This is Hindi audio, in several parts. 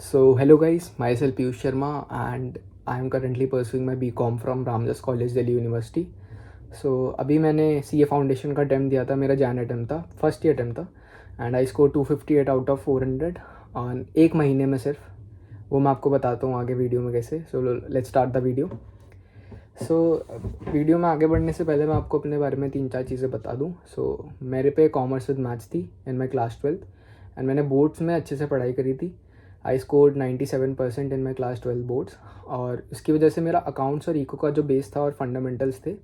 So, hello guys, myself Piyush Sharma and I am currently pursuing my BCom from Ramjas College, Delhi University. So, अभी मैंने CA फाउंडेशन का अटैम्प्ट दिया था, मेरा जैन अटैम्प्ट था, फर्स्ट ईयर अटैम्प्ट था and I score 258 out of 400 on एक महीने में सिर्फ। वो मैं आपको बताता हूँ आगे वीडियो में कैसे। So let's start the video. So video में आगे बढ़ने से पहले मैं आपको अपने बारे में 3-4 चीज़ें बता दूँ। सो मेरे पे कॉमर्स विद मैथ्स थी इन माई क्लास 12th एंड मैंने बोर्ड्स में अच्छे से पढ़ाई करी थी। I scored 97% in my class 12 boards और इसकी वजह से मेरा अकाउंट्स और इको का जो बेस था और फंडामेंटल्स थे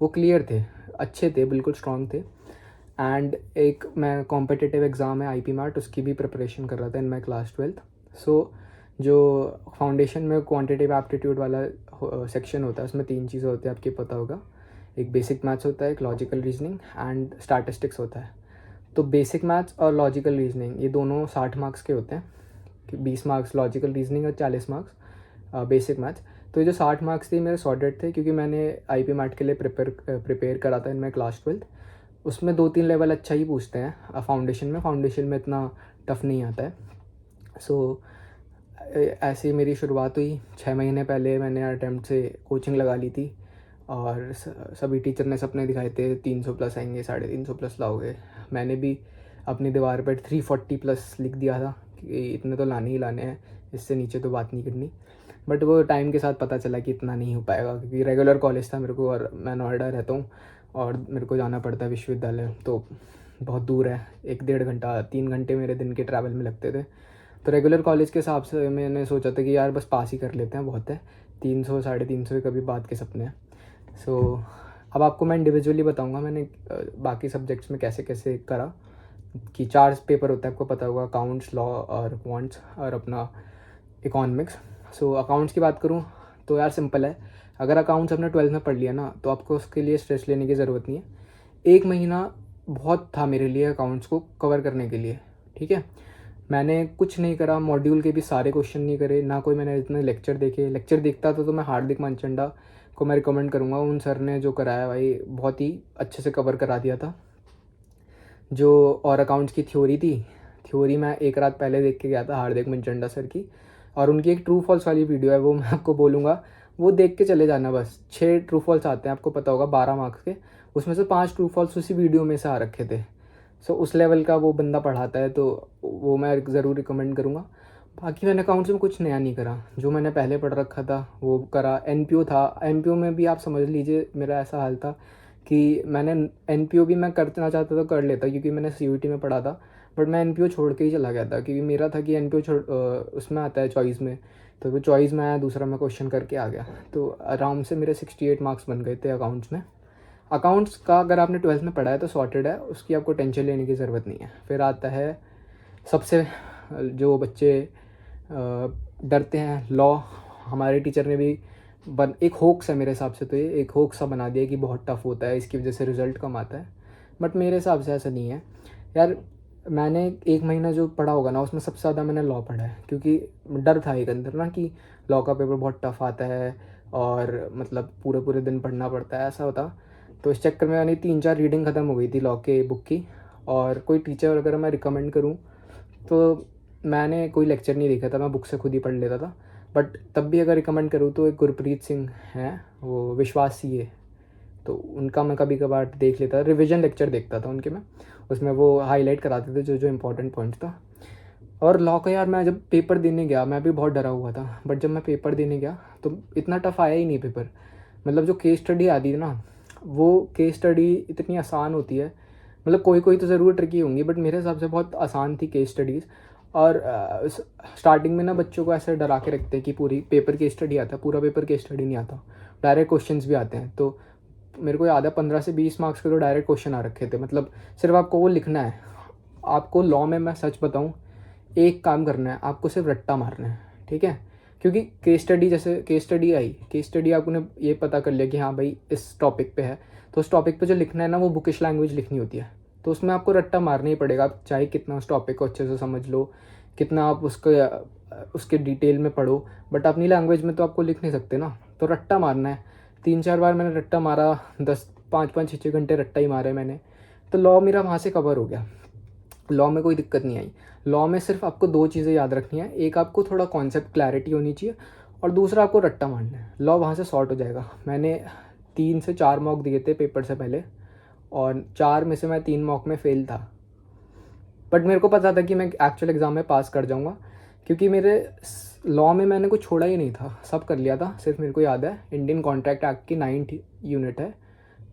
वो क्लियर थे, अच्छे थे, बिल्कुल स्ट्रॉन्ग थे। एंड एक मैं कॉम्पिटिटिव एग्ज़ाम है IP मैट, उसकी भी प्रिपरेशन कर रहा था इन माई क्लास 12th। सो जो फाउंडेशन में क्वांटिटेटिव एप्टीट्यूड वाला सेक्शन होता है उसमें 3 चीज़ें होती है, आपको पता होगा। एक बेसिक मैथ्स होता है, एक लॉजिकल रीजनिंग एंड स्टैटिस्टिक्स होता है। तो बेसिक मैथ्स और लॉजिकल रीजनिंग ये दोनों 60 मार्क्स के होते हैं, कि 20 मार्क्स लॉजिकल रीजनिंग और 40 मार्क्स बेसिक मैथ्स। तो ये जो 60 मार्क्स थे मेरे सॉर्टेड थे, क्योंकि मैंने IP मैट के लिए प्रिपेयर करा था इन माई क्लास 12th। उसमें 2-3 लेवल अच्छा ही पूछते हैं फाउंडेशन में इतना टफ नहीं आता है। सो ऐसे ही मेरी शुरुआत हुई। 6 महीने पहले मैंने अटैम्प्ट से कोचिंग लगा ली थी और सभी टीचर ने सपने दिखाए थे 300 प्लस आएंगे, 350 प्लस लाओगे। मैंने भी अपनी दीवार पर 340 प्लस लिख दिया था कि इतने तो लाने ही लाने हैं, इससे नीचे तो बात नहीं करनी। बट वो टाइम के साथ पता चला कि इतना नहीं हो पाएगा, क्योंकि रेगुलर कॉलेज था मेरे को और मैं नोएडा रहता हूँ और मेरे को जाना पड़ता है विश्वविद्यालय, तो बहुत दूर है। 1-1.5 घंटा 3 घंटे मेरे दिन के ट्रैवल में लगते थे। तो रेगुलर कॉलेज के हिसाब से मैंने सोचा था कि यार बस पास ही कर लेते हैं, बहुत है। 300 350 कभी बात के सपने हैं। सो अब आपको मैं इंडिविजुअली बताऊंगा मैंने बाकी सब्जेक्ट्स में कैसे कैसे करा। कि 4 पेपर होता है, आपको पता होगा, अकाउंट्स, लॉ और क्वांट्स और अपना इकोनॉमिक्स। सो अकाउंट्स की बात करूँ तो यार सिंपल है। अगर अकाउंट्स अपने 12th में पढ़ लिया ना तो आपको उसके लिए स्ट्रेस लेने की ज़रूरत नहीं है। एक महीना बहुत था मेरे लिए अकाउंट्स को कवर करने के लिए, ठीक है। मैंने कुछ नहीं करा, मॉड्यूल के भी सारे क्वेश्चन नहीं करे, ना कोई मैंने इतने लेक्चर देखे। लेक्चर देखता तो मैं हार्दिक मानचंडा को मैं रिकमेंड करूँगा, उन सर ने जो कराया भाई बहुत ही अच्छे से कवर करा दिया था। जो और अकाउंट्स की थ्योरी मैं एक रात पहले देख के गया था हार्दिक मानचंडा सर की, और उनकी एक ट्रू फॉल्स वाली वीडियो है, वो मैं आपको बोलूँगा, वो देख के चले जाना। बस 6 ट्रू फॉल्स आते हैं, आपको पता होगा, 12 मार्क्स के। उसमें से 5 ट्रू फॉल्स उसी वीडियो में से आ रखे थे। सो उस लेवल का वो बंदा पढ़ाता है, तो वो मैं ज़रूर रिकमेंड करूँगा। बाकी मैंने अकाउंट्स में कुछ नया नहीं करा, जो मैंने पहले पढ़ रखा था वो करा। NPO था, NPO में भी आप समझ लीजिए मेरा ऐसा हाल था कि मैंने NPO भी मैं करना चाहता तो कर लेता, क्योंकि मैंने CUET में पढ़ा था। बट मैं NPO छोड़ के ही चला गया था, क्योंकि मेरा था कि NPO उसमें आता है चॉइस में, तो वो चॉइस में आया, दूसरा मैं क्वेश्चन करके आ गया। तो आराम से मेरे 68 मार्क्स बन गए थे अकाउंट्स में। अकाउंट्स का अगर आपने 12th में पढ़ा है तो सॉर्टेड है, उसकी आपको टेंशन लेने की ज़रूरत नहीं है। फिर आता है सबसे जो बच्चे डरते हैं, लॉ। हमारे टीचर ने भी एक होक्स है मेरे हिसाब से, तो ये एक होक्स सा बना दिया कि बहुत टफ होता है, इसकी वजह से रिजल्ट कम आता है। बट मेरे हिसाब से ऐसा नहीं है यार। मैंने एक महीना जो पढ़ा होगा ना उसमें सबसे ज़्यादा मैंने लॉ पढ़ा है, क्योंकि डर था एक अंदर ना कि लॉ का पेपर बहुत टफ आता है और मतलब पूरे पूरे दिन पढ़ना पड़ता है, ऐसा होता। तो इस चक्कर में मैंने 3-4 रीडिंग ख़त्म हो गई थी लॉ के बुक की। और कोई टीचर अगर मैं रिकमेंड करूँ तो मैंने कोई लेक्चर नहीं देखा था, मैं बुक से खुद ही पढ़ लेता था। बट तब भी अगर रिकमेंड करूँ तो एक गुरप्रीत सिंह हैं, वो विश्वास CA, तो उनका मैं कभी कभार देख लेता था, रिवीजन लेक्चर देखता था उनके मैं। उसमें वो हाईलाइट कराते थे जो जो इम्पोर्टेंट पॉइंट्स था। और लॉ का यार मैं जब पेपर देने गया मैं भी बहुत डरा हुआ था, बट जब मैं पेपर देने गया तो इतना टफ आया ही नहीं पेपर। मतलब जो केस स्टडी आती है ना, वो केस स्टडी इतनी आसान होती है। मतलब कोई कोई तो ज़रूर ट्रिकी होंगी, बट मेरे हिसाब से बहुत आसान थी केस स्टडीज़। और स्टार्टिंग में ना बच्चों को ऐसे डरा के रखते हैं कि पूरी पेपर केस स्टडी आता है, पूरा पेपर केस स्टडी नहीं आता, डायरेक्ट क्वेश्चंस भी आते हैं। तो मेरे को याद है 15 से 20 मार्क्स के तो डायरेक्ट क्वेश्चन आ रखे थे। मतलब सिर्फ आपको वो लिखना है। आपको लॉ में मैं सच बताऊँ, एक काम करना है, आपको सिर्फ रट्टा मारना है, ठीक है। क्योंकि केस स्टडी, जैसे केस स्टडी आई, केस स्टडी आपने ये पता कर लिया कि हाँ भाई इस टॉपिक पे है, तो उस टॉपिक पे जो लिखना है ना वो बुकिश लैंग्वेज लिखनी होती है। तो उसमें आपको रट्टा मारना ही पड़ेगा, आप चाहे कितना उस टॉपिक को अच्छे से समझ लो, कितना आप उसके डिटेल में पढ़ो, बट अपनी लैंग्वेज में तो आपको लिख नहीं सकते ना। तो रट्टा मारना है। 3-4 बार मैंने रट्टा मारा, 5-5 6-6 घंटे रट्टा ही मारे मैंने। तो लॉ मेरा वहाँ से कवर हो गया, लॉ में कोई दिक्कत नहीं आई। लॉ में सिर्फ आपको दो चीज़ें याद रखनी है, एक आपको थोड़ा कॉन्सेप्ट क्लैरिटी होनी चाहिए और दूसरा आपको रट्टा मारना है, लॉ वहाँ से सॉर्ट हो जाएगा। मैंने 3 से 4 मॉक दिए थे पेपर से पहले और 4 में से मैं 3 मॉक में फ़ेल था, बट मेरे को पता था कि मैं एक्चुअल एग्ज़ाम में पास कर जाऊँगा, क्योंकि मेरे लॉ में मैंने कुछ छोड़ा ही नहीं था, सब कर लिया था। सिर्फ मेरे को याद है इंडियन कॉन्ट्रैक्ट एक्ट की 9th यूनिट है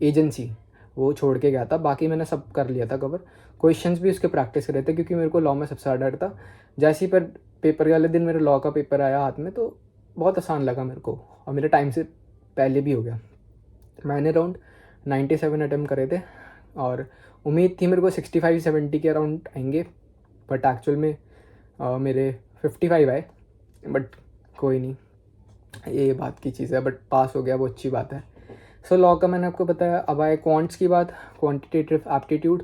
एजेंसी, वो छोड़ के गया था, बाकी मैंने सब कर लिया था कवर। क्वेश्चंस भी उसके प्रैक्टिस करे थे, क्योंकि मेरे को लॉ में सबसे ज़्यादा डर था। जैसे ही पर पेपर वाले दिन मेरे लॉ का पेपर आया हाथ में, तो बहुत आसान लगा मेरे को और मेरे टाइम से पहले भी हो गया। मैंने अराउंड 97 अटैम्प्ट करे थे और उम्मीद थी मेरे को 65-70 के अराउंड आएंगे, बट एक्चुअल में मेरे 55 आए, बट कोई नहीं, ये बात की चीज़ है, बट पास हो गया, वो अच्छी बात है। सो लॉ का मैंने आपको बताया। अब आए क्वांट्स की बात, क्वांटिटेटिव एप्टीट्यूड।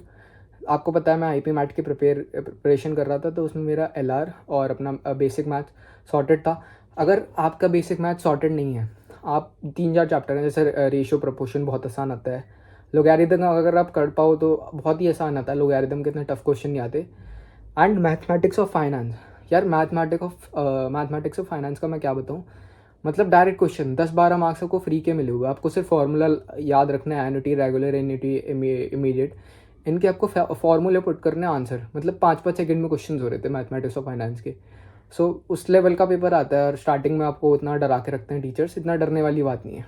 आपको पता है मैं आईपी मैट की प्रिपरेशन कर रहा था, तो उसमें मेरा एलआर और अपना बेसिक मैथ सॉर्टेड था। अगर आपका बेसिक मैथ सॉर्टेड नहीं है, आप 3-4 चैप्टर हैं, जैसे रेशियो प्रोपोर्शन बहुत आसान आता है, लोगैरिथम अगर आप कर पाओ तो बहुत ही आसान आता है, लोगैरिथम के इतने टफ क्वेश्चन नहीं आते। एंड मैथमेटिक्स ऑफ फाइनेंस, यार मैथमेटिक्स ऑफ फाइनेंस का मैं क्या बताऊँ, मतलब डायरेक्ट क्वेश्चन 10-12 मार्क्स आपको फ्री के मिले हुए, आपको सिर्फ फार्मूला याद रखना है, एन्युटी, रेगुलर, एन्युटी, इमीडिएट, इनके आपको फार्मूले पुट करने आंसर, मतलब 5-5 सेकंड में क्वेश्चन हो रहे थे मैथमेटिक्स ऑफ फाइनेंस के। सो उस लेवल का पेपर आता है और स्टार्टिंग में आपको इतना डरा के रखते हैं टीचर्स, इतना डरने वाली बात नहीं है,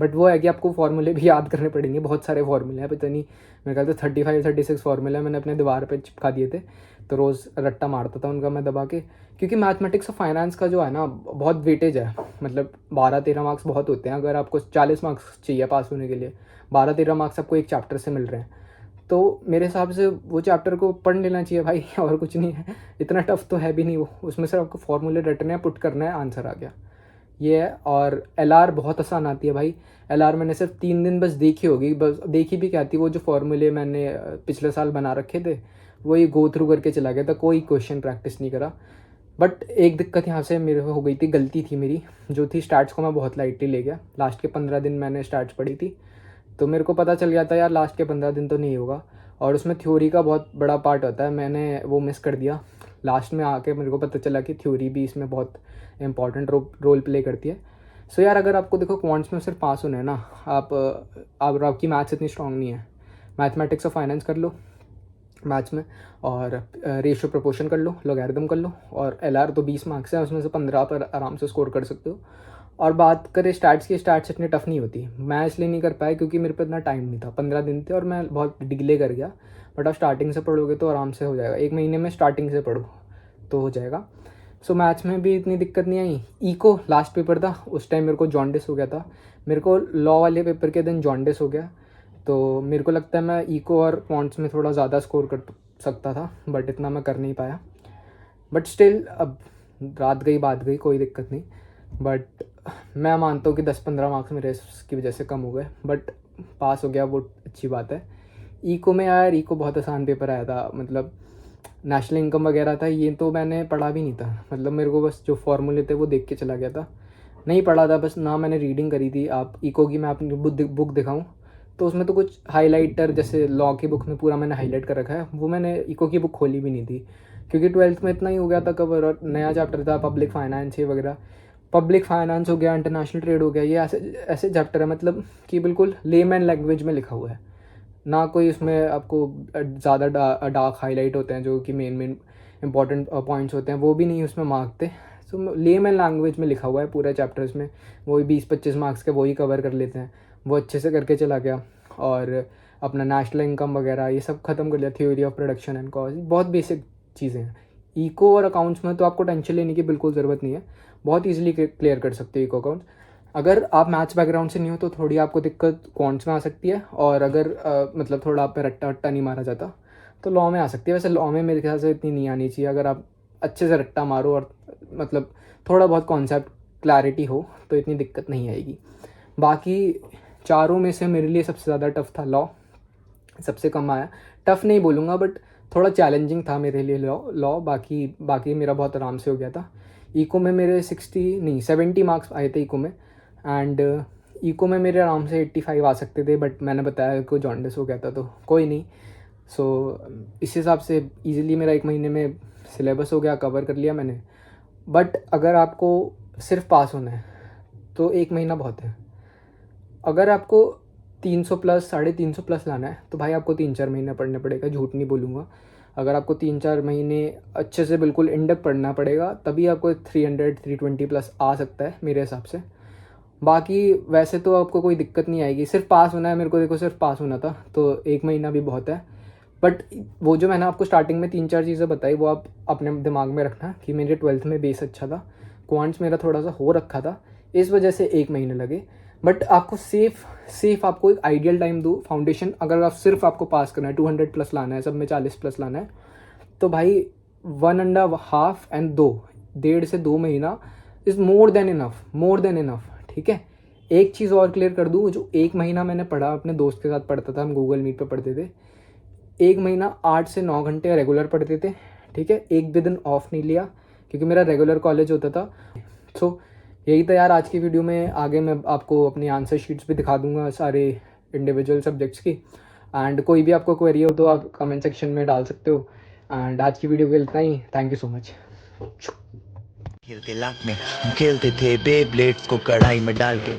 बट वो है कि आपको फार्मूले भी याद करने पड़ेंगे, बहुत सारे फार्मूले हैं, पता नहीं मेरे ख्याल से 35-36 फार्मूले मैंने अपने दीवार पे चिपका दिए थे, तो रोज़ रट्टा मारता था उनका मैं दबा के, क्योंकि मैथमेटिक्स ऑफ फाइनेंस का जो है ना बहुत वेटेज है, मतलब 12-13 मार्क्स बहुत होते हैं। अगर आपको 40 मार्क्स चाहिए पास होने के लिए, 12-13 मार्क्स आपको एक चैप्टर से मिल रहे हैं, तो मेरे हिसाब से वो चैप्टर को पढ़ लेना चाहिए भाई और कुछ नहीं है, इतना टफ तो है भी नहीं वो, उसमें सिर्फ आपको फार्मूले रटने हैं, पुट करना है, आंसर आ गया, ये है। और एलआर बहुत आसान आती है भाई, एलआर मैंने सिर्फ 3 दिन बस देखी होगी, बस देखी भी क्या थी, वो जो फॉर्मूले मैंने पिछले साल बना रखे थे वही गो थ्रू करके चला गया था, कोई क्वेश्चन प्रैक्टिस नहीं करा। बट एक दिक्कत यहाँ से मेरे को हो गई थी, गलती थी मेरी, जो थी स्टैट्स को मैं बहुत लाइटली ले गया। लास्ट के 15 दिन मैंने स्टैट्स पढ़ी थी, तो मेरे को पता चल गया था यार लास्ट के 15 दिन तो नहीं होगा, और उसमें थ्योरी का बहुत बड़ा पार्ट होता है, मैंने वो मिस कर दिया। लास्ट में आके मेरे को पता चला कि थ्योरी भी इसमें बहुत इंपॉर्टेंट रोल प्ले करती है। सो यार अगर आपको देखो क्वांट्स में सिर्फ पास होना है ना, आपकी मैथ्स इतनी स्ट्रांग नहीं है, मैथमेटिक्स ऑफ फाइनेंस कर लो मैथ्स में, और रेशियो प्रोपोर्शन कर लो, लॉगरिथम कर लो, और एलआर तो 20 मार्क्स है, उसमें से 15 पर आराम से स्कोर कर सकते हो। और बात करें स्टैट्स की, स्टैट्स इतनी टफ नहीं होती, मैं इसलिए नहीं कर पाया क्योंकि मेरे पे इतना टाइम नहीं था, 15 दिन थे और मैं बहुत डिले कर गया। बट आप स्टार्टिंग से पढ़ोगे तो आराम से हो जाएगा, 1 महीने में स्टार्टिंग से पढ़ो तो हो जाएगा। सो मैथ्स में भी इतनी दिक्कत नहीं आई। इको लास्ट पेपर था, उस टाइम मेरे को जॉन्डिस हो गया था, मेरे को लॉ वाले पेपर के दिन जॉन्डिस हो गया, तो मेरे को लगता है मैं इको और क्वांट्स में थोड़ा ज़्यादा स्कोर कर सकता था, बट इतना मैं कर नहीं पाया। बट स्टिल अब रात गई बात गई, कोई दिक्कत नहीं, बट मैं मानता हूँ कि 10-15 मार्क्स मेरे इसकी वजह से कम हो गए, बट पास हो गया, वो अच्छी बात है। इको में यार, इको बहुत आसान पेपर आया था, मतलब नेशनल इनकम वगैरह था, ये तो मैंने पढ़ा भी नहीं था, मतलब मेरे को बस जो फॉर्मूले थे वो देख के चला गया था, नहीं पढ़ा था बस, ना मैंने रीडिंग करी थी। आप इको की मैं अपनी बुक दिखाऊँ तो उसमें तो कुछ हाइलाइटर, जैसे लॉ की बुक में पूरा मैंने हाईलाइट कर रखा है, वो मैंने इको की बुक खोली भी नहीं थी, क्योंकि 12th में इतना ही हो गया था कवर, और नया चैप्टर था पब्लिक फाइनेंस ये वगैरह, पब्लिक फाइनेंस हो गया, इंटरनेशनल ट्रेड हो गया, ये ऐसे ऐसे चैप्टर है मतलब कि बिल्कुल लेमैन लैंग्वेज में लिखा हुआ है, ना कोई उसमें आपको ज़्यादा डार्क हाईलाइट होते हैं जो कि मेन इंपॉर्टेंट पॉइंट्स होते हैं, वो भी नहीं उसमें मार्क थे। सो लेमैन लैंग्वेज में लिखा हुआ है पूरा चैप्टर्स में, वही 20-25 मार्क्स के वही कवर कर लेते हैं, वो अच्छे से करके चला गया। और अपना नेशनल इनकम वगैरह ये सब ख़त्म कर लिया, theory of production and cost, बहुत बेसिक चीज़ें हैं। इको और अकाउंट्स में तो आपको टेंशन लेने की बिल्कुल ज़रूरत नहीं है, बहुत ईजिली क्लियर कर सकते हो इको अकाउंट्स। अगर आप मैथ्स बैकग्राउंड से नहीं हो तो थोड़ी आपको दिक्कत क्वांट्स में आ सकती है, और अगर मतलब थोड़ा आप पे रट्टा वट्टा नहीं मारा जाता तो लॉ में आ सकती है। वैसे लॉ में मेरे ख्याल से इतनी नहीं आनी चाहिए, अगर आप अच्छे से रट्टा मारो और मतलब थोड़ा बहुत कॉन्सेप्ट क्लैरिटी हो तो इतनी दिक्कत नहीं आएगी। बाकी चारों में से मेरे लिए सबसे ज़्यादा टफ था लॉ, सबसे कम आया, टफ नहीं बोलूँगा बट थोड़ा चैलेंजिंग था मेरे लिए लॉ बाकी मेरा बहुत आराम से हो गया था। इको में मेरे 70 मार्क्स आए थे इको में, एंड इको में मेरे आराम से 85 आ सकते थे, बट मैंने बताया कि जॉन्डिस हो गया था तो कोई नहीं। सो इस हिसाब से ईज़िली मेरा 1 महीने में सिलेबस हो गया, कवर कर लिया मैंने। बट अगर आपको सिर्फ पास होना है तो 1 महीना बहुत है। अगर आपको 300 प्लस 350 प्लस लाना है तो भाई आपको 3-4 महीने पढ़ना पड़ेगा, झूठ नहीं बोलूँगा। अगर आपको 3-4 महीने अच्छे से बिल्कुल इन डेप्थ पढ़ना पड़ेगा, तभी आपको 300-320 प्लस आ सकता है मेरे हिसाब से। बाकी वैसे तो आपको कोई दिक्कत नहीं आएगी, सिर्फ पास होना है। मेरे को देखो सिर्फ पास होना था, तो 1 महीना भी बहुत है। बट वो जो मैंने आपको स्टार्टिंग में 3-4 चीज़ें बताई, वो आप अपने दिमाग में रखना कि मेरे 12th में बेस अच्छा था, क्वांट्स मेरा थोड़ा सा हो रखा था, इस वजह से 1 महीने लगे। बट आपको सेफ आपको एक आइडियल टाइम दो फाउंडेशन। अगर आप सिर्फ आपको पास करना है, 200 प्लस लाना है, सब में 40 प्लस लाना है, तो भाई 1.5 एंड 1.5 से 2 महीना इज़ मोर देन इनफ। ठीक है। एक चीज़ और क्लियर कर दूँ, जो 1 महीना मैंने पढ़ा, अपने दोस्त के साथ पढ़ता था, हम गूगल मीट पे पढ़ते थे। 1 महीना 8 से 9 घंटे रेगुलर पढ़ते थे। ठीक है। एक भी दिन ऑफ नहीं लिया, क्योंकि मेरा रेगुलर कॉलेज होता था। सो यही था यार आज की वीडियो में। आगे मैं आपको अपनी आंसर शीट्स भी दिखा दूंगा सारे इंडिविजुअल सब्जेक्ट्स की। एंड कोई भी आपको क्वेरी हो तो आप कमेंट सेक्शन में डाल सकते हो। एंड आज की वीडियो के लिए इतना ही। Thank you so much. खेलते लाख में हम खेलते थे बेब्लेड्स को कढ़ाई में डाल के।